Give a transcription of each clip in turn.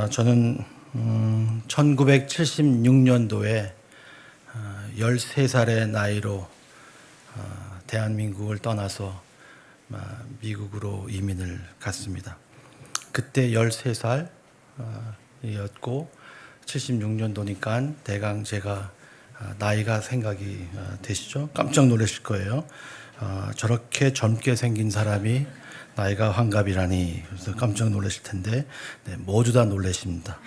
저는 1976년도에 13살의 나이로 대한민국을 떠나서 미국으로 이민을 갔습니다. 그때 13살이었고 76년도니까 대강 제가 나이가 생각이 되시죠? 깜짝 놀라실 거예요. 저렇게 젊게 생긴 사람이 나이가 환갑이라니. 그래서 깜짝 놀라실 텐데, 네, 모두 다 놀라십니다.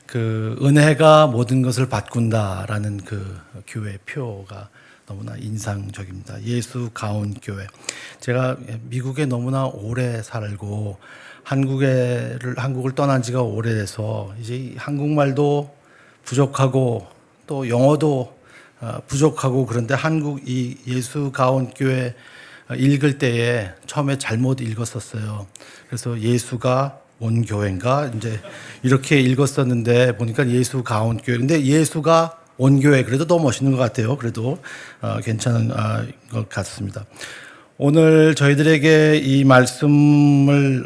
그 은혜가 모든 것을 바꾼다라는 그 교회 표가 너무나 인상적입니다. 예수 가온 교회. 제가 미국에 너무나 오래 살고 한국을 떠난 지가 오래돼서 이제 한국말도 부족하고 또 영어도 부족하고, 그런데 한국 이 예수 가온 교회 읽을 때에 처음에 잘못 읽었었어요. 그래서 예수가 온 교회인가 이제 이렇게 읽었었는데 보니까 예수 가온 교회. 근데 예수가 온 교회, 그래도 더 멋있는 것 같아요. 그래도 괜찮은 것 같습니다. 오늘 저희들에게 이 말씀을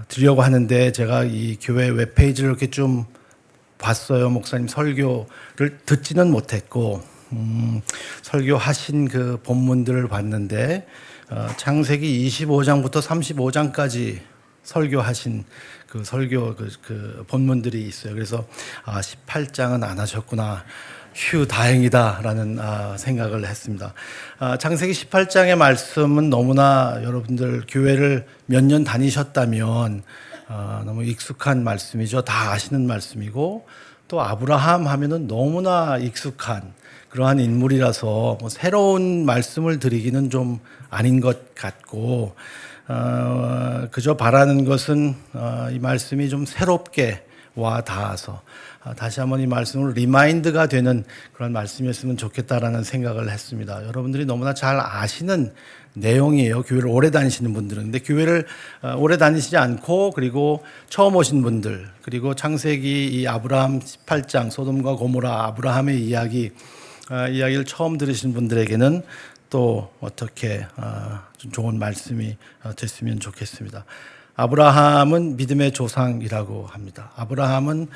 드리려고 하는데, 제가 이 교회 웹페이지를 이렇게 좀 봤어요. 목사님 설교를 듣지는 못했고 설교하신 그 본문들을 봤는데 창세기 25장부터 35장까지 설교하신 그 설교 그 본문들이 있어요. 그래서 18장은 안 하셨구나. 휴, 다행이다라는 생각을 했습니다. 창세기 18장의 말씀은 너무나 여러분들 교회를 몇 년 다니셨다면 너무 익숙한 말씀이죠. 다 아시는 말씀이고, 또 아브라함 하면은 너무나 익숙한 그러한 인물이라서 뭐 새로운 말씀을 드리기는 좀 아닌 것 같고, 그저 바라는 것은 이 말씀이 좀 새롭게 와 닿아서 다시 한번 이 말씀을 리마인드가 되는 그런 말씀이었으면 좋겠다라는 생각을 했습니다. 여러분들이 너무나 잘 아시는 내용이에요. 교회를 오래 다니시는 분들은. 근데 교회를 오래 다니시지 않고, 그리고 처음 오신 분들, 그리고 창세기 이 아브라함 18장 소돔과 고모라 아브라함의 이야기를 처음 들으신 분들에게는 또 어떻게 좀 좋은 말씀이 됐으면 좋겠습니다. 아브라함은 믿음의 조상이라고 합니다. 아브라함은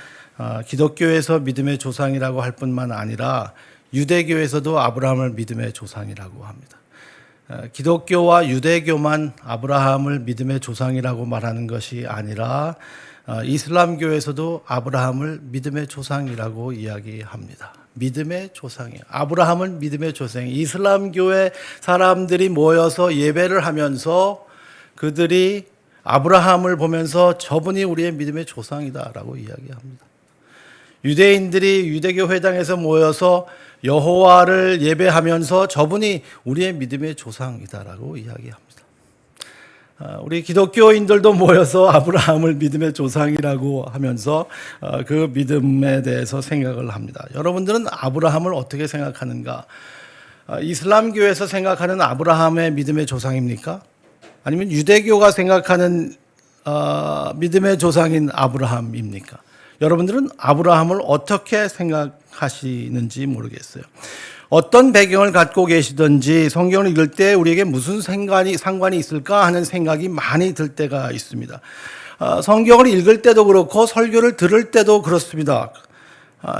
기독교에서 믿음의 조상이라고 할 뿐만 아니라 유대교에서도 아브라함을 믿음의 조상이라고 합니다. 기독교와 유대교만 아브라함을 믿음의 조상이라고 말하는 것이 아니라 이슬람교에서도 아브라함을 믿음의 조상이라고 이야기합니다. 믿음의 조상이에요. 아브라함은 믿음의 조상이에요. 이슬람교의 사람들이 모여서 예배를 하면서 그들이 아브라함을 보면서 저분이 우리의 믿음의 조상이다라고 이야기합니다. 유대인들이 유대교 회당에서 모여서 여호와를 예배하면서 저분이 우리의 믿음의 조상이다라고 이야기합니다. 우리 기독교인들도 모여서 아브라함을 믿음의 조상이라고 하면서 그 믿음에 대해서 생각을 합니다. 여러분들은 아브라함을 어떻게 생각하는가? 이슬람교에서 생각하는 아브라함의 믿음의 조상입니까? 아니면 유대교가 생각하는 믿음의 조상인 아브라함입니까? 여러분들은 아브라함을 어떻게 생각하시는지 모르겠어요. 어떤 배경을 갖고 계시든지 성경을 읽을 때 우리에게 무슨 상관이 있을까 하는 생각이 많이 들 때가 있습니다. 성경을 읽을 때도 그렇고 설교를 들을 때도 그렇습니다.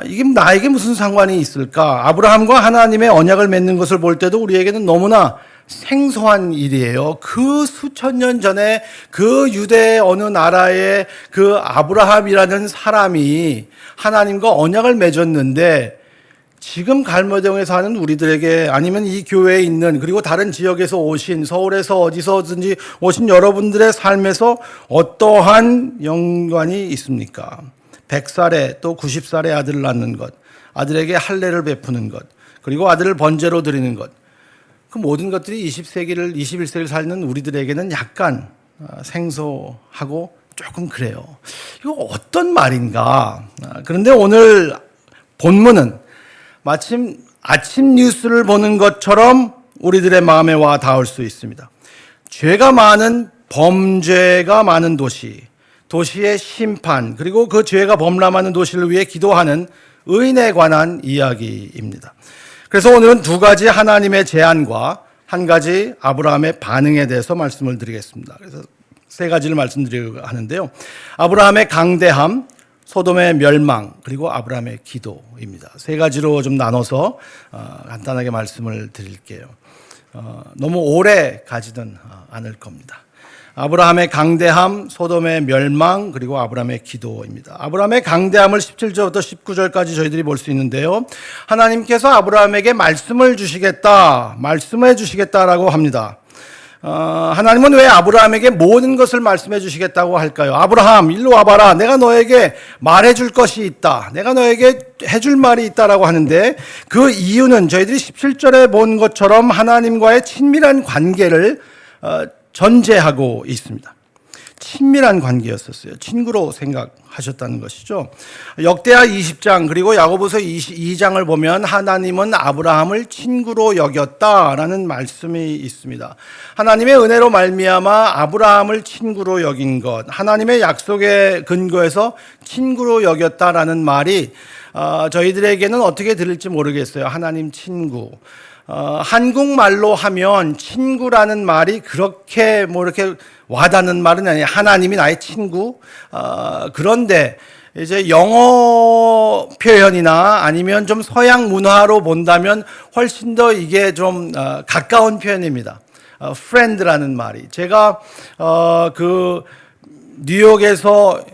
이게 나에게 무슨 상관이 있을까? 아브라함과 하나님의 언약을 맺는 것을 볼 때도 우리에게는 너무나 생소한 일이에요. 그 수천 년 전에 그 유대 어느 나라의 그 아브라함이라는 사람이 하나님과 언약을 맺었는데, 지금 갈모정에 사는 우리들에게, 아니면 이 교회에 있는, 그리고 다른 지역에서 오신, 서울에서 어디서든지 오신 여러분들의 삶에서 어떠한 연관이 있습니까? 100살에 또 90살에 아들을 낳는 것, 아들에게 할례를 베푸는 것, 그리고 아들을 번제로 드리는 것, 그 모든 것들이 21세기를 사는 우리들에게는 약간 생소하고 조금 그래요. 이거 어떤 말인가? 그런데 오늘 본문은 마침 아침 뉴스를 보는 것처럼 우리들의 마음에 와 닿을 수 있습니다. 죄가 많은, 범죄가 많은 도시의 심판, 그리고 그 죄가 범람하는 도시를 위해 기도하는 의인에 관한 이야기입니다. 그래서 오늘은 두 가지 하나님의 제안과 한 가지 아브라함의 반응에 대해서 말씀을 드리겠습니다. 그래서 세 가지를 말씀드리려고 하는데요. 아브라함의 강대함, 소돔의 멸망, 그리고 아브라함의 기도입니다. 세 가지로 좀 나눠서 간단하게 말씀을 드릴게요. 너무 오래 가지는 않을 겁니다. 아브라함의 강대함, 소돔의 멸망, 그리고 아브라함의 기도입니다. 아브라함의 강대함을 17절부터 19절까지 저희들이 볼 수 있는데요. 하나님께서 아브라함에게 말씀을 주시겠다, 말씀해 주시겠다라고 합니다. 하나님은 왜 아브라함에게 모든 것을 말씀해 주시겠다고 할까요? 아브라함, 일로 와봐라. 내가 너에게 말해 줄 것이 있다. 내가 너에게 해줄 말이 있다라고 하는데, 그 이유는 저희들이 17절에 본 것처럼 하나님과의 친밀한 관계를 전제하고 있습니다. 친밀한 관계였었어요. 친구로 생각하셨다는 것이죠. 역대하 20장 그리고 야고보서 22장을 보면 하나님은 아브라함을 친구로 여겼다라는 말씀이 있습니다. 하나님의 은혜로 말미암아 아브라함을 친구로 여긴 것, 하나님의 약속에 근거해서 친구로 여겼다라는 말이 저희들에게는 어떻게 들릴지 모르겠어요. 하나님 친구. 한국말로 하면 친구라는 말이 그렇게 이렇게 와닿는 말은 아니에요. 하나님이 나의 친구. 그런데 이제 영어 표현이나 아니면 좀 서양 문화로 본다면 훨씬 더 이게 좀 가까운 표현입니다. friend라는 말이. 제가 그 뉴욕에서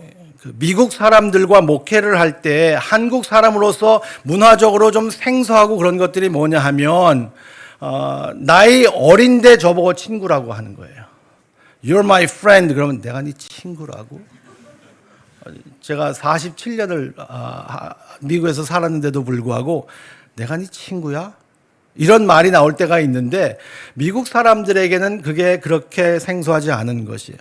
미국 사람들과 목회를 할 때 한국 사람으로서 문화적으로 좀 생소하고 그런 것들이 뭐냐 하면 나이 어린데 저보고 친구라고 하는 거예요. You're my friend. 그러면 내가 네 친구라고? 제가 47년을 미국에서 살았는데도 불구하고 내가 네 친구야? 이런 말이 나올 때가 있는데 미국 사람들에게는 그게 그렇게 생소하지 않은 것이에요.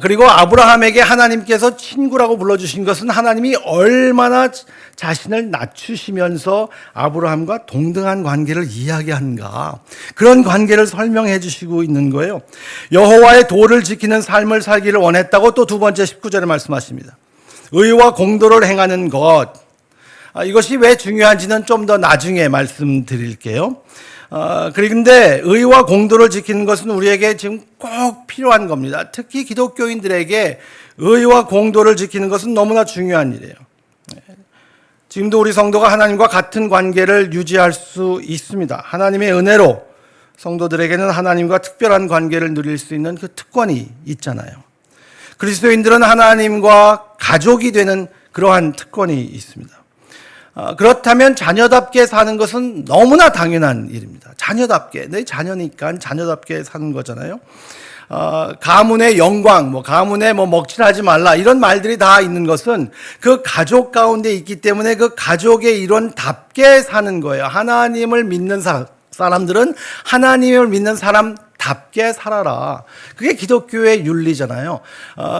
그리고 아브라함에게 하나님께서 친구라고 불러주신 것은 하나님이 얼마나 자신을 낮추시면서 아브라함과 동등한 관계를 이야기하는가, 그런 관계를 설명해 주시고 있는 거예요. 여호와의 도를 지키는 삶을 살기를 원했다고 또 두 번째 19절에 말씀하십니다. 의와 공도를 행하는 것, 이것이 왜 중요한지는 좀 더 나중에 말씀드릴게요. 그런데 의와 공도를 지키는 것은 우리에게 지금 꼭 필요한 겁니다. 특히 기독교인들에게 의와 공도를 지키는 것은 너무나 중요한 일이에요. 지금도 우리 성도가 하나님과 같은 관계를 유지할 수 있습니다. 하나님의 은혜로 성도들에게는 하나님과 특별한 관계를 누릴 수 있는 그 특권이 있잖아요. 그리스도인들은 하나님과 가족이 되는 그러한 특권이 있습니다. 그렇다면 자녀답게 사는 것은 너무나 당연한 일입니다. 자녀답게, 내 자녀니까 자녀답게 사는 거잖아요. 가문의 영광, 가문에 먹칠하지 말라, 이런 말들이 다 있는 것은 그 가족 가운데 있기 때문에 그 가족의 일원답게 사는 거예요. 하나님을 믿는 사람들은 하나님을 믿는 사람답게 살아라. 그게 기독교의 윤리잖아요.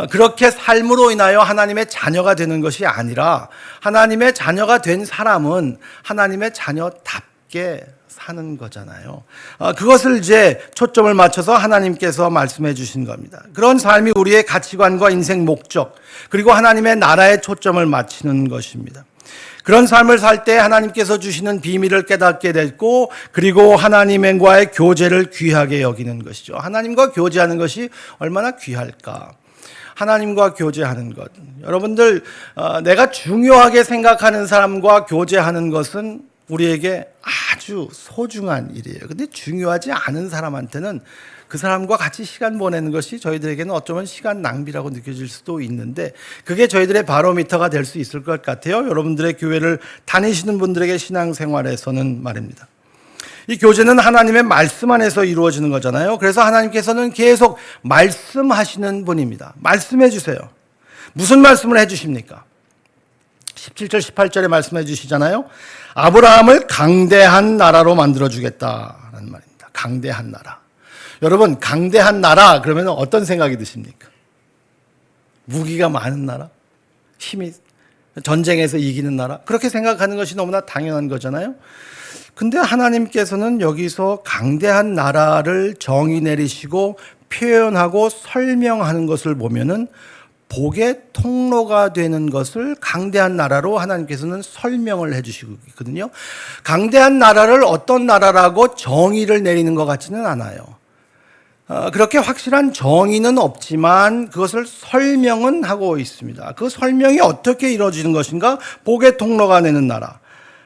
그렇게 삶으로 인하여 하나님의 자녀가 되는 것이 아니라 하나님의 자녀가 된 사람은 하나님의 자녀답게 사는 거잖아요. 그것을 이제 초점을 맞춰서 하나님께서 말씀해 주신 겁니다. 그런 삶이 우리의 가치관과 인생 목적, 그리고 하나님의 나라에 초점을 맞추는 것입니다. 그런 삶을 살 때 하나님께서 주시는 비밀을 깨닫게 됐고, 그리고 하나님과의 교제를 귀하게 여기는 것이죠. 하나님과 교제하는 것이 얼마나 귀할까. 하나님과 교제하는 것. 여러분들, 내가 중요하게 생각하는 사람과 교제하는 것은 우리에게 아주 소중한 일이에요. 근데 중요하지 않은 사람한테는 그 사람과 같이 시간 보내는 것이 저희들에게는 어쩌면 시간 낭비라고 느껴질 수도 있는데, 그게 저희들의 바로미터가 될 수 있을 것 같아요. 여러분들의 교회를 다니시는 분들에게 신앙생활에서는 말입니다. 이 교제는 하나님의 말씀 안에서 이루어지는 거잖아요. 그래서 하나님께서는 계속 말씀하시는 분입니다. 말씀해 주세요. 무슨 말씀을 해 주십니까? 17절 18절에 말씀해 주시잖아요. 아브라함을 강대한 나라로 만들어 주겠다라는 말입니다. 강대한 나라. 여러분, 강대한 나라 그러면 어떤 생각이 드십니까? 무기가 많은 나라? 힘이, 전쟁에서 이기는 나라? 그렇게 생각하는 것이 너무나 당연한 거잖아요. 근데 하나님께서는 여기서 강대한 나라를 정의 내리시고 표현하고 설명하는 것을 보면은 복의 통로가 되는 것을 강대한 나라로 하나님께서는 설명을 해주시고 있거든요. 강대한 나라를 어떤 나라라고 정의를 내리는 것 같지는 않아요. 그렇게 확실한 정의는 없지만 그것을 설명은 하고 있습니다. 그 설명이 어떻게 이루어지는 것인가? 복의 통로가 되는 나라.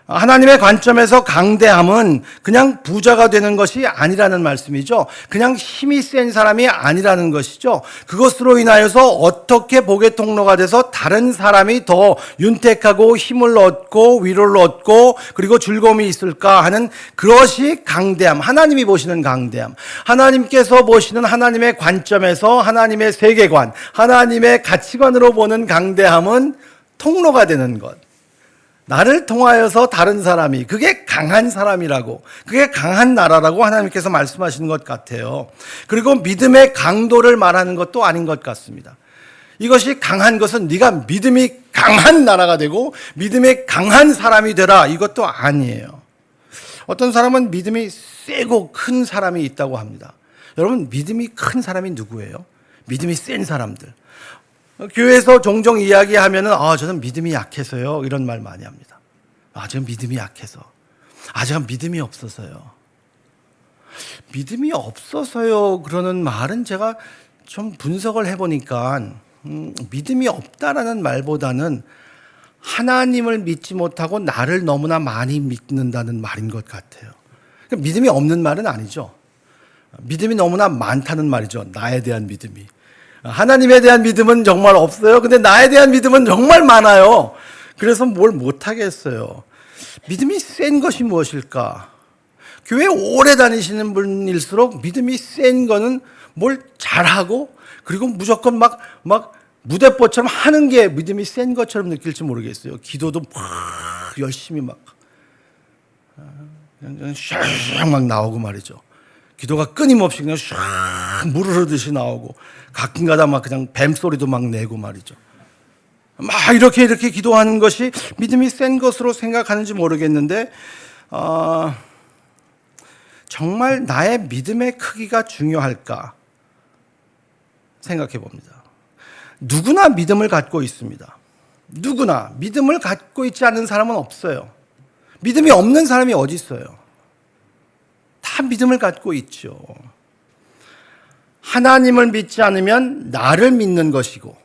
하나님의 관점에서 강대함은 그냥 부자가 되는 것이 아니라는 말씀이죠. 그냥 힘이 센 사람이 아니라는 것이죠. 그것으로 인하여서 어떻게 복의 통로가 돼서 다른 사람이 더 윤택하고 힘을 얻고 위로를 얻고 그리고 즐거움이 있을까 하는 그것이 강대함. 하나님이 보시는 강대함. 하나님께서 보시는 하나님의 관점에서 하나님의 세계관, 하나님의 가치관으로 보는 강대함은 통로가 되는 것. 나를 통하여서 다른 사람이, 그게 강한 사람이라고, 그게 강한 나라라고 하나님께서 말씀하시는 것 같아요. 그리고 믿음의 강도를 말하는 것도 아닌 것 같습니다. 이것이 강한 것은 네가 믿음이 강한 나라가 되고 믿음이 강한 사람이 되라, 이것도 아니에요. 어떤 사람은 믿음이 세고 큰 사람이 있다고 합니다. 여러분, 믿음이 큰 사람이 누구예요? 믿음이 센 사람들. 교회에서 종종 이야기하면은 저는 믿음이 약해서요, 이런 말 많이 합니다. 저는 믿음이 약해서. 제가 믿음이 없어서요. 믿음이 없어서요 그러는 말은 제가 좀 분석을 해보니까 믿음이 없다라는 말보다는 하나님을 믿지 못하고 나를 너무나 많이 믿는다는 말인 것 같아요. 그러니까 믿음이 없는 말은 아니죠. 믿음이 너무나 많다는 말이죠. 나에 대한 믿음이. 하나님에 대한 믿음은 정말 없어요. 근데 나에 대한 믿음은 정말 많아요. 그래서 뭘 못하겠어요. 믿음이 센 것이 무엇일까? 교회 오래 다니시는 분일수록 믿음이 센 거는 뭘 잘하고 그리고 무조건 막 무대뽀처럼 하는 게 믿음이 센 것처럼 느낄지 모르겠어요. 기도도 막 열심히 막 샥 막 나오고 말이죠. 기도가 끊임없이 그냥 샥 물 흐르듯이 나오고 가끔가다 막 그냥 뱀소리도 막 내고 말이죠. 막 이렇게 기도하는 것이 믿음이 센 것으로 생각하는지 모르겠는데 정말 나의 믿음의 크기가 중요할까 생각해 봅니다. 누구나 믿음을 갖고 있습니다. 누구나 믿음을 갖고 있지 않은 사람은 없어요. 믿음이 없는 사람이 어디 있어요? 다 믿음을 갖고 있죠. 하나님을 믿지 않으면 나를 믿는 것이고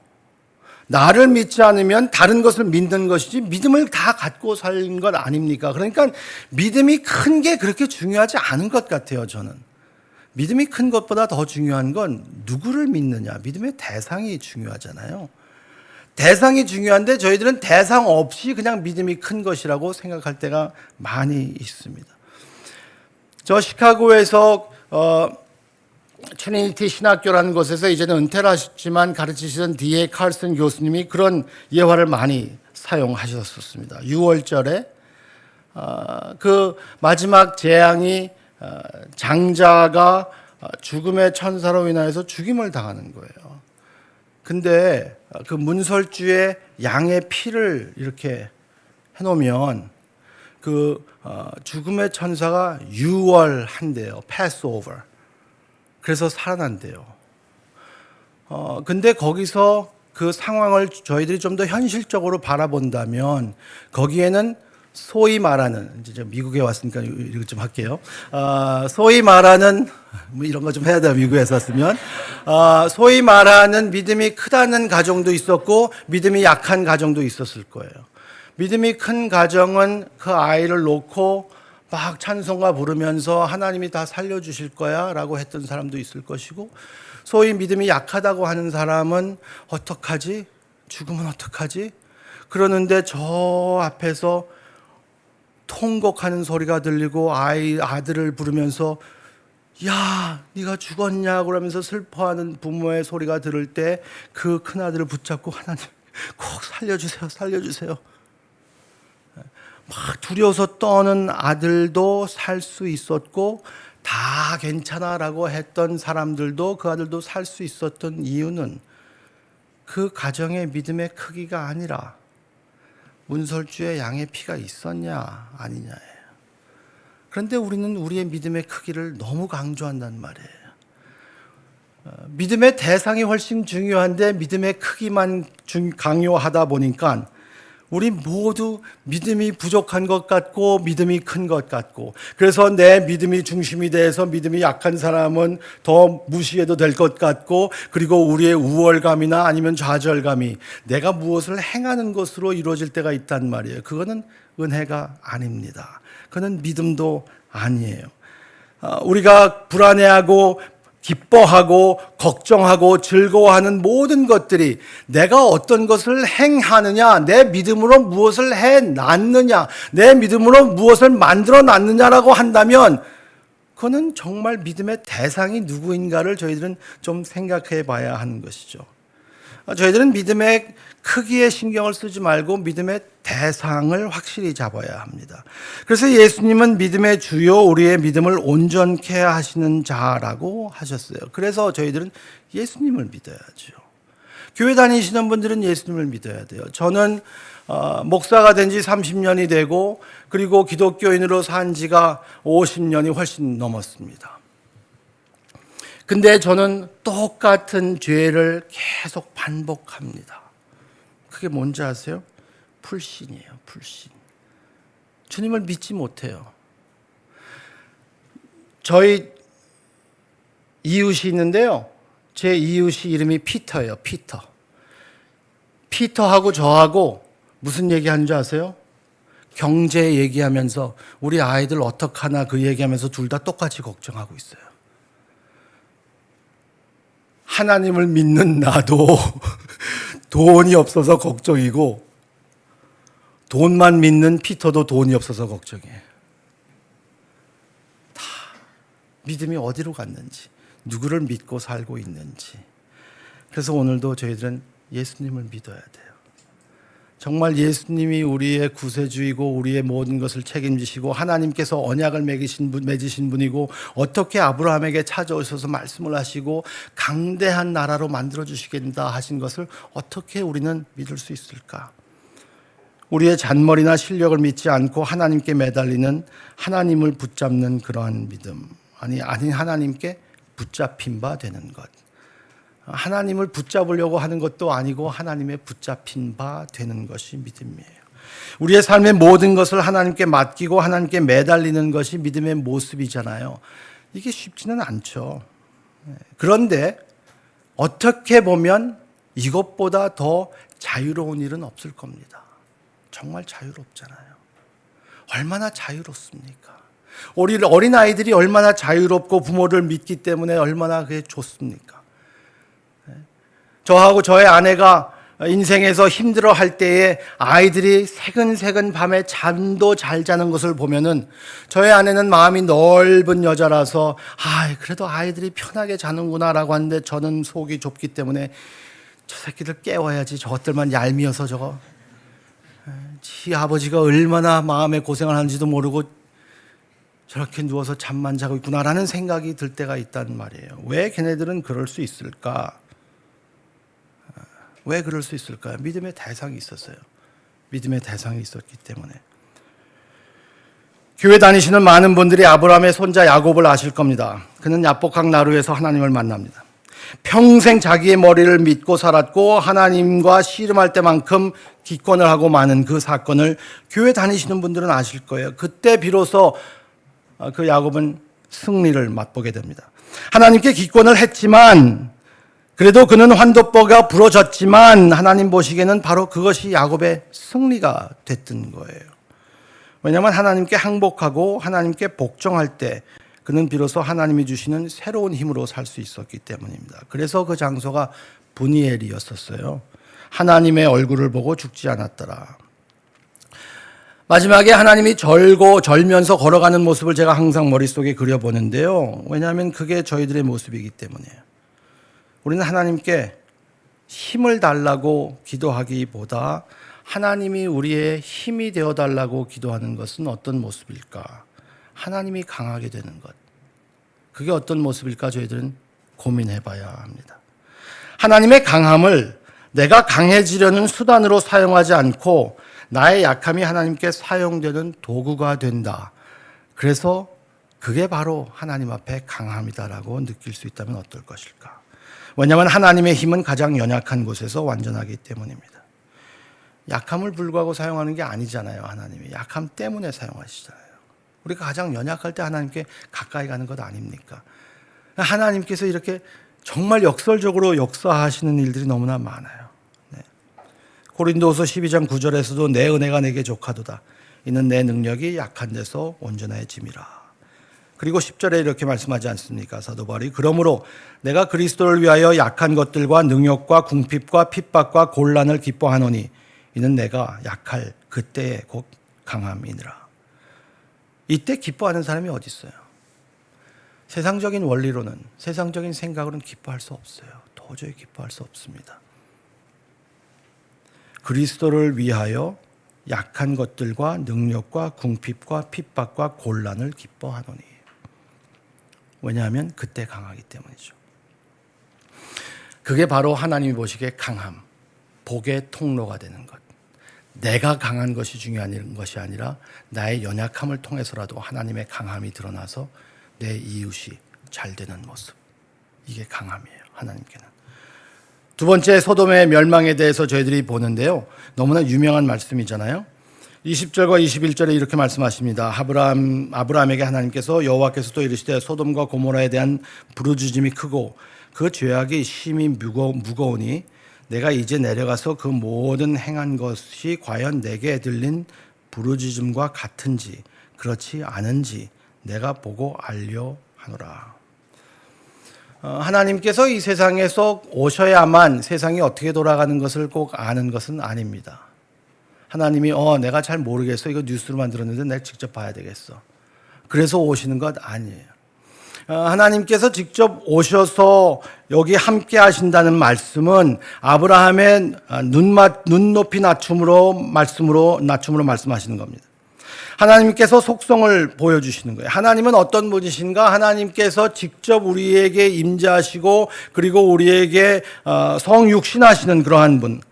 나를 믿지 않으면 다른 것을 믿는 것이지 믿음을 다 갖고 사는 것 아닙니까? 그러니까 믿음이 큰 게 그렇게 중요하지 않은 것 같아요, 저는. 믿음이 큰 것보다 더 중요한 건 누구를 믿느냐, 믿음의 대상이 중요하잖아요. 대상이 중요한데 저희들은 대상 없이 그냥 믿음이 큰 것이라고 생각할 때가 많이 있습니다. 저 시카고에서 트리니티 신학교라는 곳에서 이제는 은퇴를 하셨지만 가르치시던 D.A. 칼슨 교수님이 그런 예화를 많이 사용하셨었습니다. 6월절에 그 마지막 재앙이 장자가 죽음의 천사로 인하여서 죽임을 당하는 거예요. 근데 그 문설주에 양의 피를 이렇게 해놓으면 그 죽음의 천사가 유월한대요. 패스오버. 그래서 살아난대요. 근데 거기서 그 상황을 저희들이 좀 더 현실적으로 바라본다면 거기에는 소위 말하는, 이제 미국에 왔으니까 이거 좀 할게요. 소위 말하는, 뭐 이런 거 좀 해야 돼요, 미국에서 왔으면. 소위 말하는 믿음이 크다는 가정도 있었고 믿음이 약한 가정도 있었을 거예요. 믿음이 큰 가정은 그 아이를 놓고 막 찬송가 부르면서 하나님이 다 살려주실 거야 라고 했던 사람도 있을 것이고, 소위 믿음이 약하다고 하는 사람은 어떡하지? 죽으면 어떡하지? 그러는데 저 앞에서 통곡하는 소리가 들리고 아들을 부르면서 야, 네가 죽었냐 그러면서 슬퍼하는 부모의 소리가 들을 때 그 큰아들을 붙잡고 하나님 꼭 살려주세요, 살려주세요. 막 두려워서 떠는 아들도 살 수 있었고 다 괜찮아라고 했던 사람들도 그 아들도 살 수 있었던 이유는 그 가정의 믿음의 크기가 아니라 문설주에 양의 피가 있었냐 아니냐예요. 그런데 우리는 우리의 믿음의 크기를 너무 강조한단 말이에요. 믿음의 대상이 훨씬 중요한데 믿음의 크기만 강요하다 보니까 우리 모두 믿음이 부족한 것 같고 믿음이 큰 것 같고, 그래서 내 믿음이 중심이 돼서 믿음이 약한 사람은 더 무시해도 될 것 같고, 그리고 우리의 우월감이나 아니면 좌절감이 내가 무엇을 행하는 것으로 이루어질 때가 있단 말이에요. 그거는 은혜가 아닙니다. 그거는 믿음도 아니에요. 우리가 불안해하고 기뻐하고 걱정하고 즐거워하는 모든 것들이 내가 어떤 것을 행하느냐, 내 믿음으로 무엇을 해놨느냐, 내 믿음으로 무엇을 만들어 놨느냐라고 한다면 그거는 정말 믿음의 대상이 누구인가를 저희들은 좀 생각해 봐야 하는 것이죠. 저희들은 믿음의 크기에 신경을 쓰지 말고 믿음의 대상을 확실히 잡아야 합니다. 그래서 예수님은 믿음의 주요, 우리의 믿음을 온전케 하시는 자라고 하셨어요. 그래서 저희들은 예수님을 믿어야죠. 교회 다니시는 분들은 예수님을 믿어야 돼요. 저는 목사가 된 지 30년이 되고, 그리고 기독교인으로 산 지가 50년이 훨씬 넘었습니다. 근데 저는 똑같은 죄를 계속 반복합니다. 그게 뭔지 아세요? 불신이에요, 불신. 주님을 믿지 못해요. 저희 이웃이 있는데요. 제 이웃이 이름이 피터예요, 피터. 피터하고 저하고 무슨 얘기하는 줄 아세요? 경제 얘기하면서 우리 아이들 어떡하나 그 얘기하면서 둘 다 똑같이 걱정하고 있어요. 하나님을 믿는 나도 돈이 없어서 걱정이고, 돈만 믿는 피터도 돈이 없어서 걱정이에요. 다 믿음이 어디로 갔는지, 누구를 믿고 살고 있는지. 그래서 오늘도 저희들은 예수님을 믿어야 돼요. 정말 예수님이 우리의 구세주이고 우리의 모든 것을 책임지시고 하나님께서 언약을 맺으신 분이고, 어떻게 아브라함에게 찾아오셔서 말씀을 하시고 강대한 나라로 만들어주시겠다 하신 것을 어떻게 우리는 믿을 수 있을까? 우리의 잔머리나 실력을 믿지 않고 하나님께 매달리는, 하나님을 붙잡는 그러한 믿음, 아닌 하나님께 붙잡힌 바 되는 것. 하나님을 붙잡으려고 하는 것도 아니고 하나님의 붙잡힌 바 되는 것이 믿음이에요. 우리의 삶의 모든 것을 하나님께 맡기고 하나님께 매달리는 것이 믿음의 모습이잖아요. 이게 쉽지는 않죠. 그런데 어떻게 보면 이것보다 더 자유로운 일은 없을 겁니다. 정말 자유롭잖아요. 얼마나 자유롭습니까? 우리 어린아이들이 얼마나 자유롭고 부모를 믿기 때문에 얼마나 그게 좋습니까? 저하고 저의 아내가 인생에서 힘들어 할 때에 아이들이 새근새근 밤에 잠도 잘 자는 것을 보면은, 저의 아내는 마음이 넓은 여자라서 그래도 아이들이 편하게 자는구나라고 하는데, 저는 속이 좁기 때문에 저 새끼들 깨워야지, 저것들만 얄미워서 저거 지 아버지가 얼마나 마음에 고생을 하는지도 모르고 저렇게 누워서 잠만 자고 있구나라는 생각이 들 때가 있단 말이에요. 왜 걔네들은 그럴 수 있을까? 왜 그럴 수 있을까요? 믿음의 대상이 있었어요. 믿음의 대상이 있었기 때문에. 교회 다니시는 많은 분들이 아브라함의 손자 야곱을 아실 겁니다. 그는 야복강 나루에서 하나님을 만납니다. 평생 자기의 머리를 믿고 살았고 하나님과 씨름할 때만큼 기권을 하고 마는 그 사건을 교회 다니시는 분들은 아실 거예요. 그때 비로소 그 야곱은 승리를 맛보게 됩니다. 하나님께 기권을 했지만, 그래도 그는 환도뼈가 부러졌지만 하나님 보시기에는 바로 그것이 야곱의 승리가 됐던 거예요. 왜냐하면 하나님께 항복하고 하나님께 복종할 때 그는 비로소 하나님이 주시는 새로운 힘으로 살 수 있었기 때문입니다. 그래서 그 장소가 브니엘이었었어요. 하나님의 얼굴을 보고 죽지 않았더라. 마지막에 하나님이 절면서 걸어가는 모습을 제가 항상 머릿속에 그려보는데요. 왜냐하면 그게 저희들의 모습이기 때문이에요. 우리는 하나님께 힘을 달라고 기도하기보다 하나님이 우리의 힘이 되어달라고 기도하는 것은 어떤 모습일까? 하나님이 강하게 되는 것. 그게 어떤 모습일까? 저희들은 고민해 봐야 합니다. 하나님의 강함을 내가 강해지려는 수단으로 사용하지 않고 나의 약함이 하나님께 사용되는 도구가 된다. 그래서 그게 바로 하나님 앞에 강함이다라고 느낄 수 있다면 어떨 것일까? 왜냐하면 하나님의 힘은 가장 연약한 곳에서 완전하기 때문입니다. 약함을 불구하고 사용하는 게 아니잖아요. 하나님이 약함 때문에 사용하시잖아요. 우리가 가장 연약할 때 하나님께 가까이 가는 것 아닙니까? 하나님께서 이렇게 정말 역설적으로 역사하시는 일들이 너무나 많아요. 네. 고린도후서 12장 9절에서도 내 은혜가 내게 족하도다. 이는 내 능력이 약한 데서 온전해짐이라. 그리고 10절에 이렇게 말씀하지 않습니까? 사도 바울이 그러므로 내가 그리스도를 위하여 약한 것들과 능욕과 궁핍과 핍박과 곤란을 기뻐하노니 이는 내가 약할 그때에 곧 강함이니라. 이때 기뻐하는 사람이 어디 있어요? 세상적인 원리로는, 세상적인 생각으로는 기뻐할 수 없어요. 도저히 기뻐할 수 없습니다. 그리스도를 위하여 약한 것들과 능력과 궁핍과 핍박과 곤란을 기뻐하노니. 왜냐하면 그때 강하기 때문이죠. 그게 바로 하나님이 보시기에 강함, 복의 통로가 되는 것. 내가 강한 것이 중요한 것이 아니라 나의 연약함을 통해서라도 하나님의 강함이 드러나서 내 이웃이 잘 되는 모습. 이게 강함이에요. 하나님께는. 두 번째, 소돔의 멸망에 대해서 저희들이 보는데요. 너무나 유명한 말씀이잖아요. 20절과 21절에 이렇게 말씀하십니다. 아브라함에게 하나님께서 여호와께서 또 이르시되 소돔과 고모라에 대한 부르짖음이 크고 그 죄악이 심히 무거우니 내가 이제 내려가서 그 모든 행한 것이 과연 내게 들린 부르짖음과 같은지 그렇지 않은지 내가 보고 알려 하노라. 하나님께서 이 세상에서 오셔야만 세상이 어떻게 돌아가는 것을 꼭 아는 것은 아닙니다. 하나님이 내가 잘 모르겠어. 이거 뉴스로만 들었는데 내가 직접 봐야 되겠어. 그래서 오시는 것 아니에요. 하나님께서 직접 오셔서 여기 함께 하신다는 말씀은 아브라함의 눈높이 낮춤으로 말씀하시는 겁니다. 하나님께서 속성을 보여주시는 거예요. 하나님은 어떤 분이신가? 하나님께서 직접 우리에게 임재하시고 그리고 우리에게 성육신하시는 그러한 분.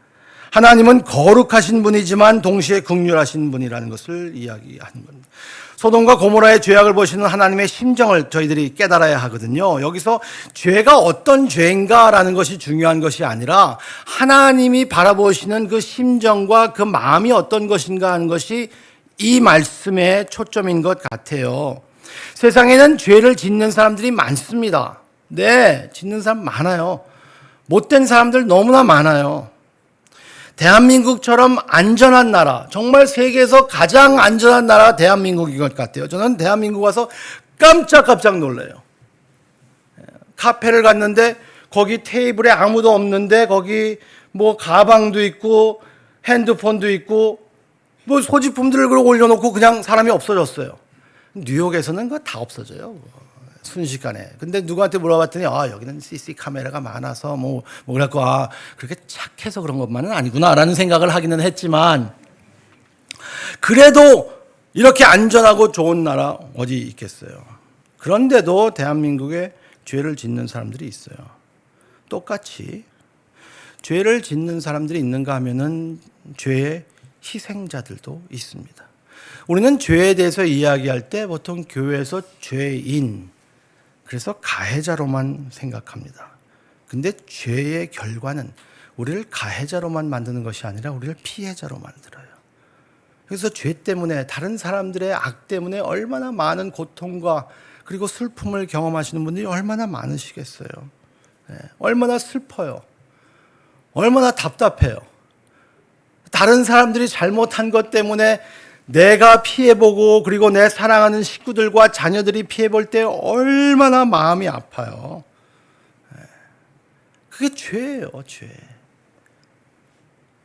하나님은 거룩하신 분이지만 동시에 긍휼하신 분이라는 것을 이야기하는 겁니다. 소돔과 고모라의 죄악을 보시는 하나님의 심정을 저희들이 깨달아야 하거든요. 여기서 죄가 어떤 죄인가라는 것이 중요한 것이 아니라 하나님이 바라보시는 그 심정과 그 마음이 어떤 것인가 하는 것이 이 말씀의 초점인 것 같아요. 세상에는 죄를 짓는 사람들이 많습니다. 네, 짓는 사람 많아요. 못된 사람들 너무나 많아요. 대한민국처럼 안전한 나라, 정말 세계에서 가장 안전한 나라가 대한민국인 것 같아요. 저는 대한민국 와서 깜짝깜짝 놀라요. 카페를 갔는데 거기 테이블에 아무도 없는데 거기 뭐 가방도 있고 핸드폰도 있고 뭐 소지품들을 올려놓고 그냥 사람이 없어졌어요. 뉴욕에서는 그거 다 없어져요. 순식간에. 근데 누구한테 물어봤더니 여기는 CC 카메라가 많아서 그래갖고 그렇게 착해서 그런 것만은 아니구나라는 생각을 하기는 했지만 그래도 이렇게 안전하고 좋은 나라 어디 있겠어요. 그런데도 대한민국에 죄를 짓는 사람들이 있어요. 똑같이 죄를 짓는 사람들이 있는가 하면은 죄의 희생자들도 있습니다. 우리는 죄에 대해서 이야기할 때 보통 교회에서 죄인, 그래서 가해자로만 생각합니다. 근데 죄의 결과는 우리를 가해자로만 만드는 것이 아니라 우리를 피해자로 만들어요. 그래서 죄 때문에 다른 사람들의 악 때문에 얼마나 많은 고통과 그리고 슬픔을 경험하시는 분들이 얼마나 많으시겠어요. 얼마나 슬퍼요. 얼마나 답답해요. 다른 사람들이 잘못한 것 때문에 내가 피해보고 그리고 내 사랑하는 식구들과 자녀들이 피해볼 때 얼마나 마음이 아파요. 그게 죄예요, 죄.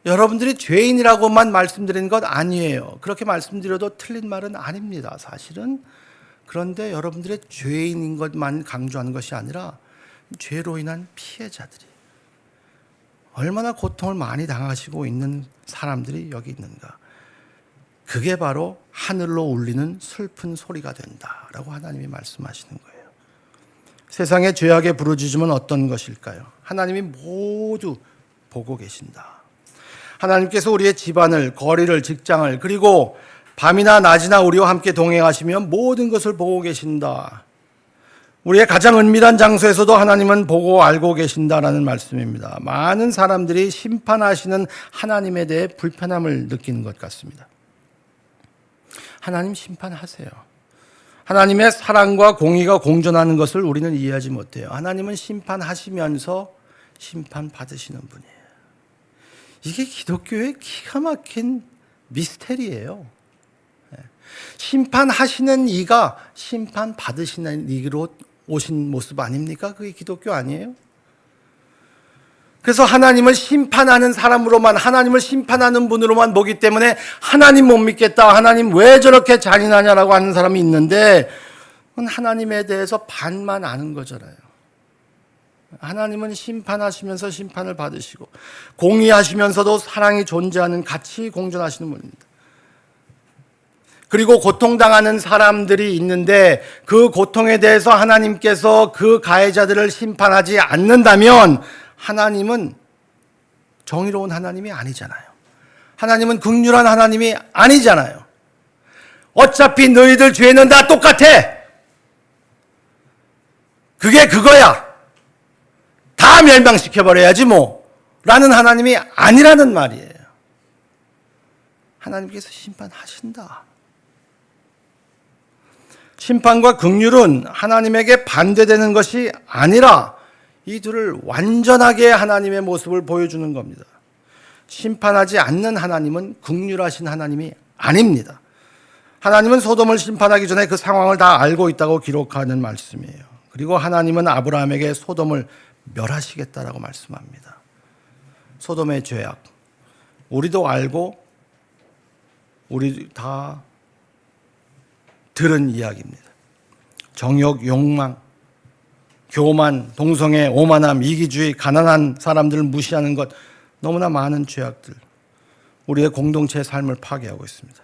여러분들이 죄인이라고만 말씀드리는 것 아니에요. 그렇게 말씀드려도 틀린 말은 아닙니다, 사실은. 그런데 여러분들의 죄인인 것만 강조하는 것이 아니라 죄로 인한 피해자들이 얼마나 고통을 많이 당하시고 있는 사람들이 여기 있는가. 그게 바로 하늘로 울리는 슬픈 소리가 된다라고 하나님이 말씀하시는 거예요. 세상의 죄악의 부르짖음은 어떤 것일까요? 하나님이 모두 보고 계신다. 하나님께서 우리의 집안을, 거리를, 직장을, 그리고 밤이나 낮이나 우리와 함께 동행하시며 모든 것을 보고 계신다. 우리의 가장 은밀한 장소에서도 하나님은 보고 알고 계신다라는 말씀입니다. 많은 사람들이 심판하시는 하나님에 대해 불편함을 느끼는 것 같습니다. 하나님 심판하세요. 하나님의 사랑과 공의가 공존하는 것을 우리는 이해하지 못해요. 하나님은 심판하시면서 심판받으시는 분이에요. 이게 기독교의 기가 막힌 미스테리예요. 심판하시는 이가 심판받으시는 이로 오신 모습 아닙니까? 그게 기독교 아니에요? 그래서 하나님을 심판하는 사람으로만, 하나님을 심판하는 분으로만 보기 때문에 하나님 못 믿겠다, 하나님 왜 저렇게 잔인하냐라고 하는 사람이 있는데, 그건 하나님에 대해서 반만 아는 거잖아요. 하나님은 심판하시면서 심판을 받으시고 공의하시면서도 사랑이 존재하는, 같이 공존하시는 분입니다. 그리고 고통당하는 사람들이 있는데 그 고통에 대해서 하나님께서 그 가해자들을 심판하지 않는다면 하나님은 정의로운 하나님이 아니잖아요. 하나님은 긍휼한 하나님이 아니잖아요. 어차피 너희들 죄는 다 똑같아. 그게 그거야. 다 멸망시켜버려야지 뭐. 라는 하나님이 아니라는 말이에요. 하나님께서 심판하신다. 심판과 긍휼은 하나님에게 반대되는 것이 아니라 이 둘을 완전하게 하나님의 모습을 보여주는 겁니다. 심판하지 않는 하나님은 긍휼하신 하나님이 아닙니다. 하나님은 소돔을 심판하기 전에 그 상황을 다 알고 있다고 기록하는 말씀이에요. 그리고 하나님은 아브라함에게 소돔을 멸하시겠다라고 말씀합니다. 소돔의 죄악, 우리도 알고 우리 다 들은 이야기입니다. 정욕, 욕망, 교만, 동성애, 오만함, 이기주의, 가난한 사람들을 무시하는 것, 너무나 많은 죄악들, 우리의 공동체의 삶을 파괴하고 있습니다.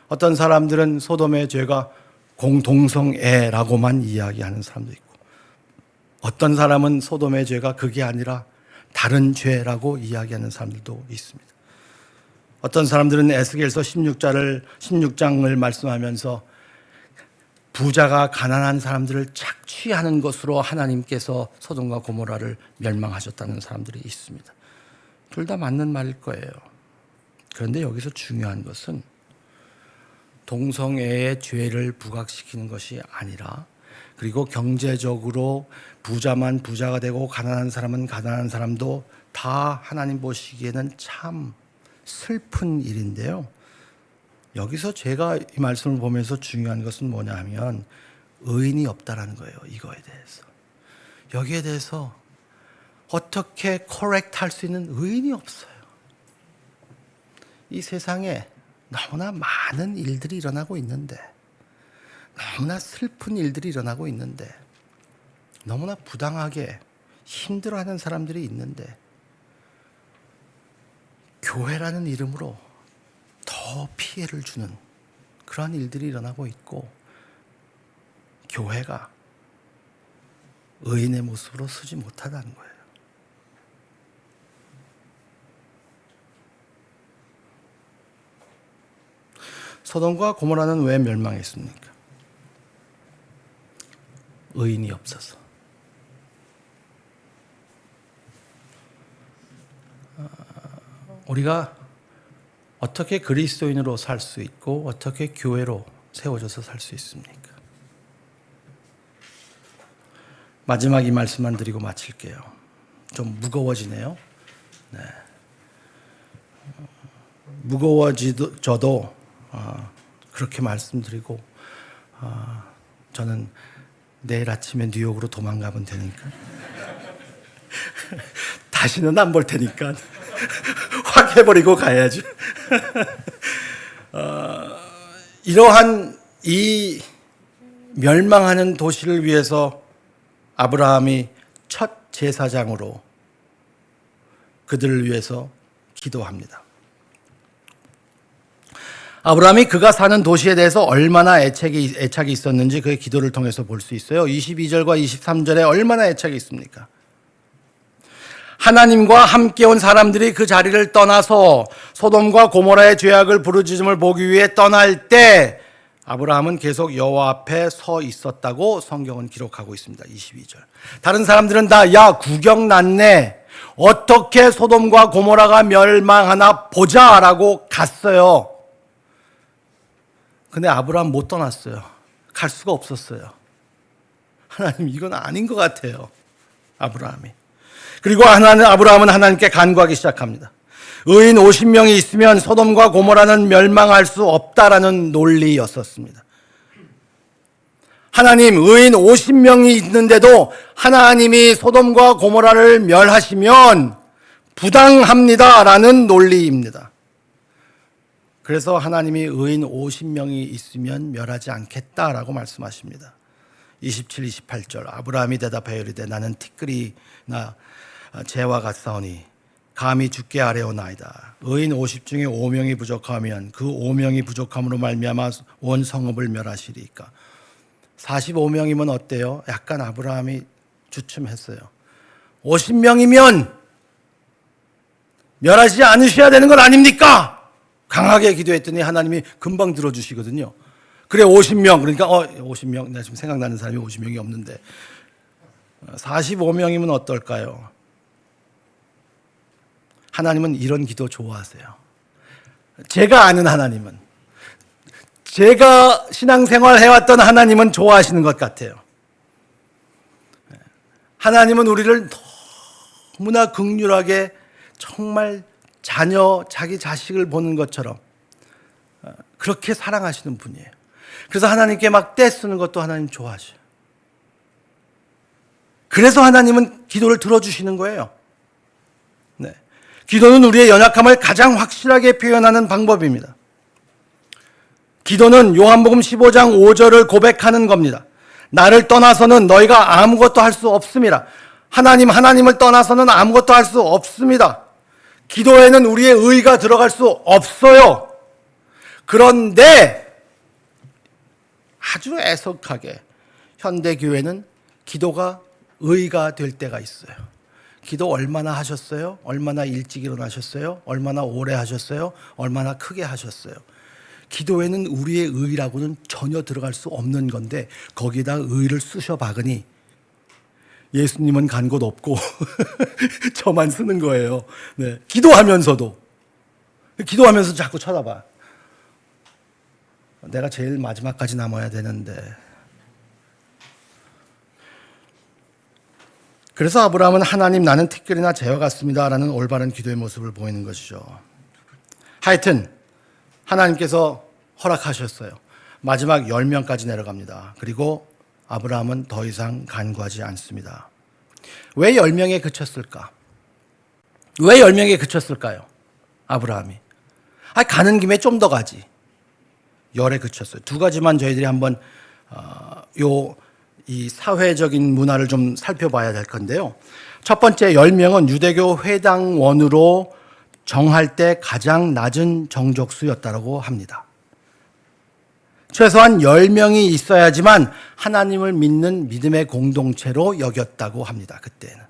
어떤 사람들은 소돔의 죄가 공동성애라고만 이야기하는 사람도 있고, 어떤 사람은 소돔의 죄가 그게 아니라 다른 죄라고 이야기하는 사람들도 있습니다. 어떤 사람들은 에스겔서 16장을 말씀하면서 부자가 가난한 사람들을 착취하는 것으로 하나님께서 소돔과 고모라를 멸망하셨다는 사람들이 있습니다. 둘 다 맞는 말일 거예요. 그런데 여기서 중요한 것은 동성애의 죄를 부각시키는 것이 아니라, 그리고 경제적으로 부자만 부자가 되고 가난한 사람은 가난한 사람도 다 하나님 보시기에는 참 슬픈 일인데요. 여기서 제가 이 말씀을 보면서 중요한 것은 뭐냐 하면 의인이 없다라는 거예요. 이거에 대해서. 여기에 대해서 어떻게 커렉트 할 수 있는 의인이 없어요. 이 세상에 너무나 많은 일들이 일어나고 있는데, 너무나 슬픈 일들이 일어나고 있는데, 너무나 부당하게 힘들어하는 사람들이 있는데, 교회라는 이름으로 더 피해를 주는 그러한 일들이 일어나고 있고, 교회가 의인의 모습으로 서지 못하다는 거예요. 소돔과 고모라는 왜 멸망했습니까? 의인이 없어서. 우리가 어떻게 그리스도인으로 살 수 있고 어떻게 교회로 세워져서 살 수 있습니까? 마지막 이 말씀만 드리고 마칠게요. 좀 무거워지네요. 네. 무거워져도 그렇게 말씀드리고, 저는 내일 아침에 뉴욕으로 도망가면 되니까 다시는 안 볼 테니까 확 해버리고 가야지. 이러한 이 멸망하는 도시를 위해서 아브라함이 첫 제사장으로 그들을 위해서 기도합니다. 아브라함이 그가 사는 도시에 대해서 얼마나 애착이 있었는지 그의 기도를 통해서 볼 수 있어요. 22절과 23절에 얼마나 애착이 있습니까? 하나님과 함께 온 사람들이 그 자리를 떠나서 소돔과 고모라의 죄악을 부르짖음을 보기 위해 떠날 때 아브라함은 계속 여호와 앞에 서 있었다고 성경은 기록하고 있습니다. 22절. 다른 사람들은 다 야 구경 났네. 어떻게 소돔과 고모라가 멸망하나 보자라고 갔어요. 근데 아브라함 못 떠났어요. 갈 수가 없었어요. 하나님 이건 아닌 것 같아요. 아브라함이. 그리고 아브라함은 하나님께 간구하기 시작합니다. 의인 50명이 있으면 소돔과 고모라는 멸망할 수 없다라는 논리였었습니다. 하나님, 의인 50명이 있는데도 하나님이 소돔과 고모라를 멸하시면 부당합니다라는 논리입니다. 그래서 하나님이 의인 50명이 있으면 멸하지 않겠다라고 말씀하십니다. 27, 28절 아브라함이 대답하여 이르되 나는 티끌이나 재와 같사오니 감히 주께 아뢰오나이다. 의인 50 중에 5명이 부족하면 그 5명이 부족함으로 말미암아 온 성읍을 멸하시리까. 45명이면 어때요? 약간 아브라함이 주춤했어요. 50명이면 멸하지 않으셔야 되는 건 아닙니까? 강하게 기도했더니 하나님이 금방 들어주시거든요. 그래 50명 그러니까 50명 내가 지금 생각나는 사람이 50명이 없는데 45명이면 어떨까요? 하나님은 이런 기도 좋아하세요. 제가 아는 하나님은, 제가 신앙생활 해왔던 하나님은 좋아하시는 것 같아요. 하나님은 우리를 너무나 긍휼하게 정말 자녀, 자기 자식을 보는 것처럼 그렇게 사랑하시는 분이에요. 그래서 하나님께 막 떼쓰는 것도 하나님 좋아하셔요. 그래서 하나님은 기도를 들어주시는 거예요. 네. 기도는 우리의 연약함을 가장 확실하게 표현하는 방법입니다. 기도는 요한복음 15장 5절을 고백하는 겁니다. 나를 떠나서는 너희가 아무것도 할 수 없습니다. 하나님을 떠나서는 아무것도 할 수 없습니다. 기도에는 우리의 의가 들어갈 수 없어요. 그런데 아주 애석하게 현대교회는 기도가 의가 될 때가 있어요. 기도 얼마나 하셨어요? 얼마나 일찍 일어나셨어요? 얼마나 오래 하셨어요? 얼마나 크게 하셨어요? 기도에는 우리의 의라고는 전혀 들어갈 수 없는 건데 거기에다 의를 쑤셔 박으니 예수님은 간 곳 없고 저만 쓰는 거예요. 네. 기도하면서도 자꾸 쳐다봐. 내가 제일 마지막까지 남아야 되는데. 그래서 아브라함은 하나님 나는 티끌이나 재와 같습니다 라는 올바른 기도의 모습을 보이는 것이죠. 하여튼 하나님께서 허락하셨어요. 마지막 10명까지 내려갑니다. 그리고 아브라함은 더 이상 간구하지 않습니다. 왜 10명에 그쳤을까? 왜 10명에 그쳤을까요? 아브라함이. 가는 김에 좀 더 가지. 열에 그쳤어요. 두 가지만 저희들이 한번 이 사회적인 문화를 좀 살펴봐야 될 건데요. 첫 번째 10명은 유대교 회당원으로 정할 때 가장 낮은 정족수였다고 합니다. 최소한 10명이 있어야지만 하나님을 믿는 믿음의 공동체로 여겼다고 합니다. 그때는.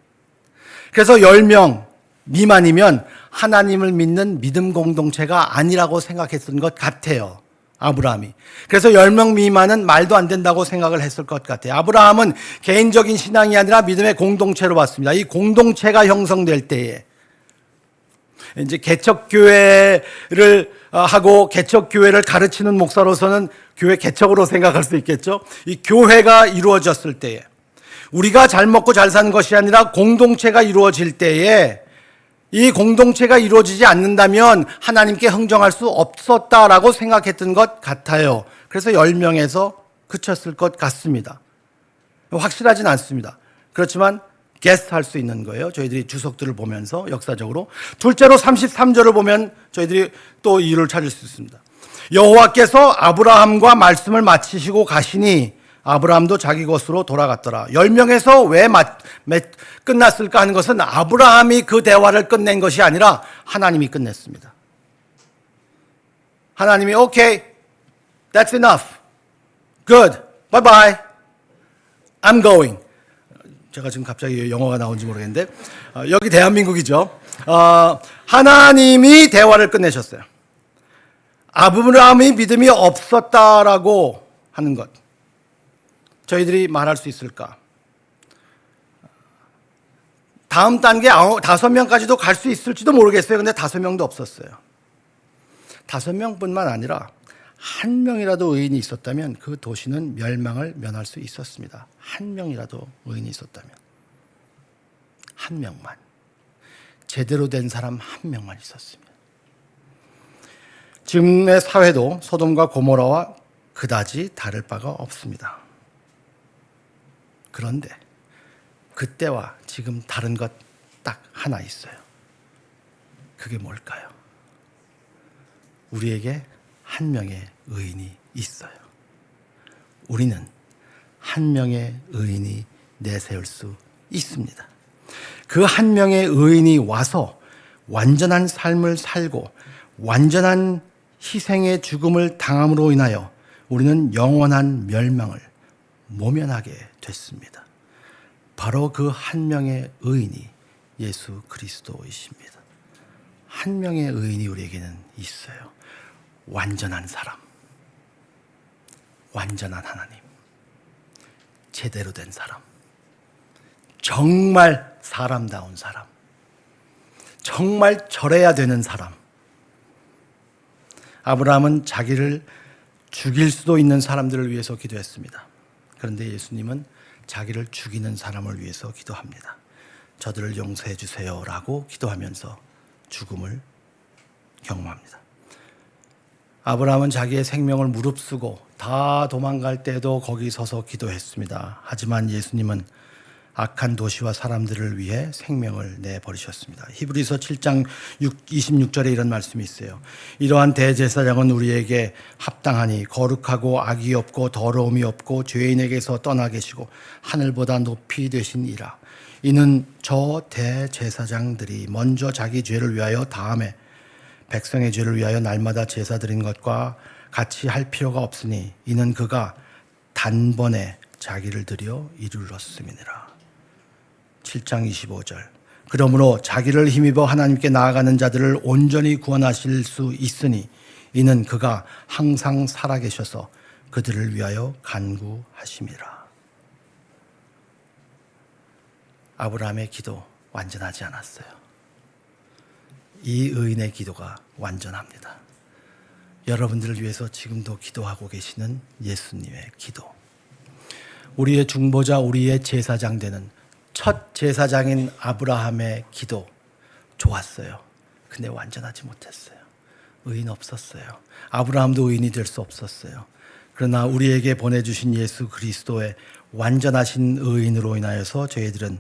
그래서 10명 미만이면 하나님을 믿는 믿음 공동체가 아니라고 생각했던 것 같아요. 아브라함이. 그래서 10명 미만은 말도 안 된다고 생각을 했을 것 같아요. 아브라함은 개인적인 신앙이 아니라 믿음의 공동체로 봤습니다. 이 공동체가 형성될 때에 이제 개척교회를 하고 개척교회를 가르치는 목사로서는 교회 개척으로 생각할 수 있겠죠. 이 교회가 이루어졌을 때에 우리가 잘 먹고 잘 사는 것이 아니라 공동체가 이루어질 때에 이 공동체가 이루어지지 않는다면 하나님께 흥정할 수 없었다라고 생각했던 것 같아요. 그래서 10명에서 그쳤을 것 같습니다. 확실하진 않습니다. 그렇지만 게스트할 수 있는 거예요. 저희들이 주석들을 보면서 역사적으로. 둘째로 33절을 보면 저희들이 또 이유를 찾을 수 있습니다. 여호와께서 아브라함과 말씀을 마치시고 가시니 아브라함도 자기 곳으로 돌아갔더라. 10명에서 왜 끝났을까 하는 것은 아브라함이 그 대화를 끝낸 것이 아니라 하나님이 끝냈습니다. 하나님이 오케이, that's enough, good, bye bye, I'm going. 제가 지금 갑자기 영어가 나온지 모르겠는데 여기 대한민국이죠. 하나님이 대화를 끝내셨어요. 아브라함의 믿음이 없었다라고 하는 것, 저희들이 말할 수 있을까? 다음 단계 5명까지도 갈 수 있을지도 모르겠어요. 근데 5명도 없었어요. 5명뿐만 아니라 1명이라도 의인이 있었다면 그 도시는 멸망을 면할 수 있었습니다. 1명이라도 의인이 있었다면. 1명만. 제대로 된 사람 1명만 있었으면. 지금의 사회도 소돔과 고모라와 그다지 다를 바가 없습니다. 그런데 그때와 지금 다른 것 딱 하나 있어요. 그게 뭘까요? 우리에게 1명의 의인이 있어요. 우리는 1명의 의인이 내세울 수 있습니다. 그 1명의 의인이 와서 완전한 삶을 살고 완전한 희생의 죽음을 당함으로 인하여 우리는 영원한 멸망을 모면하게 됐습니다. 바로 그 1명의 의인이 예수 그리스도이십니다. 1명의 의인이 우리에게는 있어요. 완전한 사람, 완전한 하나님, 제대로 된 사람, 정말 사람다운 사람, 정말 절해야 되는 사람. 아브라함은 자기를 죽일 수도 있는 사람들을 위해서 기도했습니다. 그런데 예수님은 자기를 죽이는 사람을 위해서 기도합니다. 저들을 용서해 주세요 라고 기도하면서 죽음을 경험합니다. 아브라함은 자기의 생명을 무릅쓰고 다 도망갈 때도 거기 서서 기도했습니다. 하지만 예수님은 악한 도시와 사람들을 위해 생명을 내버리셨습니다. 히브리서 7장 26절에 이런 말씀이 있어요. 이러한 대제사장은 우리에게 합당하니 거룩하고 악이 없고 더러움이 없고 죄인에게서 떠나 계시고 하늘보다 높이 되신 이라. 이는 저 대제사장들이 먼저 자기 죄를 위하여 다음에 백성의 죄를 위하여 날마다 제사 드린 것과 같이 할 필요가 없으니 이는 그가 단번에 자기를 드려 이룰었음이니라. 7장 25절. 그러므로 자기를 힘입어 하나님께 나아가는 자들을 온전히 구원하실 수 있으니 이는 그가 항상 살아계셔서 그들을 위하여 간구하심이라. 아브라함의 기도 완전하지 않았어요. 이 의인의 기도가 완전합니다. 여러분들을 위해서 지금도 기도하고 계시는 예수님의 기도. 우리의 중보자, 우리의 제사장 되는 첫 제사장인 아브라함의 기도 좋았어요. 근데 완전하지 못했어요. 의인 없었어요. 아브라함도 의인이 될 수 없었어요. 그러나 우리에게 보내주신 예수 그리스도의 완전하신 의인으로 인하여서 저희들은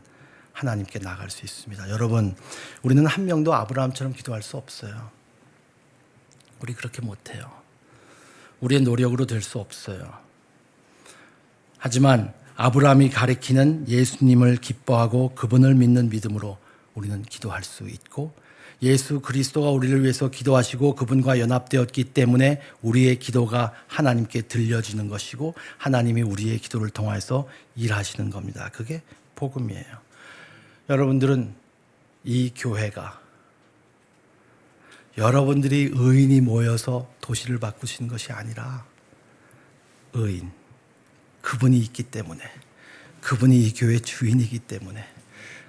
하나님께 나갈 수 있습니다. 여러분, 우리는 한 명도 아브라함처럼 기도할 수 없어요. 우리 그렇게 못해요. 우리의 노력으로 될 수 없어요. 하지만 아브라함이 가리키는 예수님을 기뻐하고 그분을 믿는 믿음으로 우리는 기도할 수 있고, 예수 그리스도가 우리를 위해서 기도하시고 그분과 연합되었기 때문에 우리의 기도가 하나님께 들려지는 것이고 하나님이 우리의 기도를 통해서 일하시는 겁니다. 그게 복음이에요. 여러분들은 이 교회가 여러분들이 의인이 모여서 도시를 바꾸시는 것이 아니라 의인, 그분이 있기 때문에, 그분이 이 교회의 주인이기 때문에,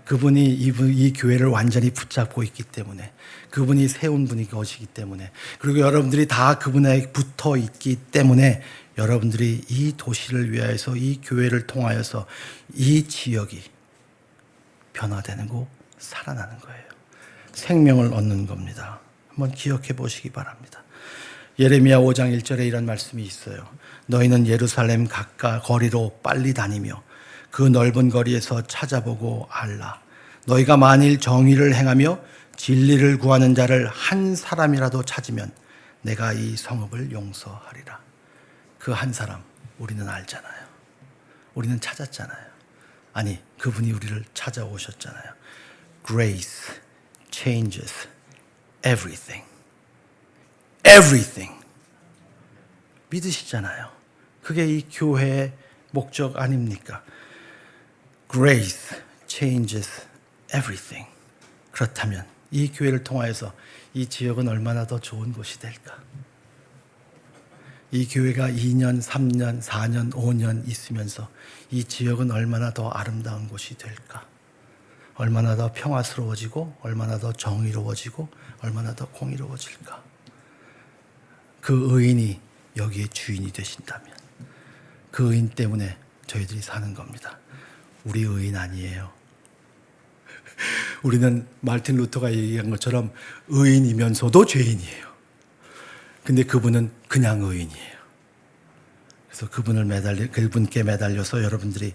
그분이 이 교회를 완전히 붙잡고 있기 때문에, 그분이 세운 분이 것이기 때문에, 그리고 여러분들이 다 그분에 붙어 있기 때문에 여러분들이 이 도시를 위하여서, 이 교회를 통하여서 이 지역이 변화되고 살아나는 거예요. 생명을 얻는 겁니다. 한번 기억해 보시기 바랍니다. 예레미야 5장 1절에 이런 말씀이 있어요. 너희는 예루살렘 각가 거리로 빨리 다니며 그 넓은 거리에서 찾아보고 알라. 너희가 만일 정의를 행하며 진리를 구하는 자를 한 사람이라도 찾으면 내가 이 성읍을 용서하리라. 그 한 사람 우리는 알잖아요. 우리는 찾았잖아요. 아니, 그분이 우리를 찾아오셨잖아요. Grace changes everything. Everything. 믿으시잖아요. 그게 이 교회의 목적 아닙니까? Grace changes everything. 그렇다면 이 교회를 통하여서 이 지역은 얼마나 더 좋은 곳이 될까? 이 교회가 2년, 3년, 4년, 5년 있으면서 이 지역은 얼마나 더 아름다운 곳이 될까? 얼마나 더 평화스러워지고 얼마나 더 정의로워지고 얼마나 더 공의로워질까? 그 의인이 여기에 주인이 되신다면 그 의인 때문에 저희들이 사는 겁니다. 우리 의인 아니에요. 우리는 마르틴 루터가 얘기한 것처럼 의인이면서도 죄인이에요. 근데 그분은 그냥 의인이에요. 그래서 그분께 매달려서 여러분들이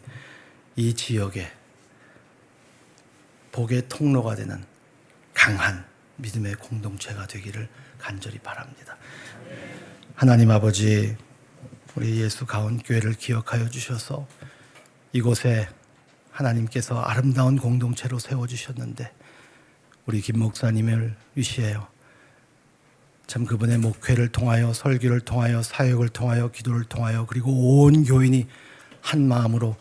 이 지역에 복의 통로가 되는 강한 믿음의 공동체가 되기를 간절히 바랍니다. 하나님 아버지, 우리 예수 가온교회를 기억하여 주셔서 이곳에 하나님께서 아름다운 공동체로 세워주셨는데 우리 김 목사님을 위시하여 참 그분의 목회를 통하여 설교를 통하여 사역을 통하여 기도를 통하여 그리고 온 교인이 한 마음으로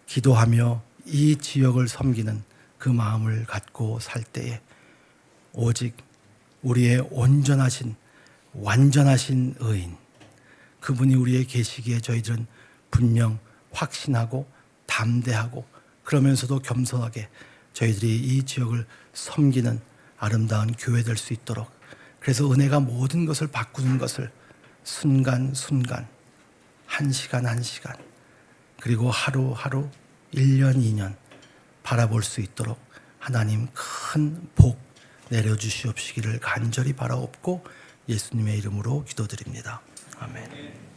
기도하며 이 지역을 섬기는 그 마음을 갖고 살 때에 오직 우리의 온전하신 완전하신 의인 그분이 우리의 계시기에 저희들은 분명 확신하고 담대하고 그러면서도 겸손하게 저희들이 이 지역을 섬기는 아름다운 교회 될 수 있도록 그래서 은혜가 모든 것을 바꾸는 것을 순간순간 한 시간 한 시간 그리고 하루하루 1년 2년 바라볼 수 있도록 하나님 큰 복 내려주시옵시기를 간절히 바라옵고 예수님의 이름으로 기도드립니다. 아멘.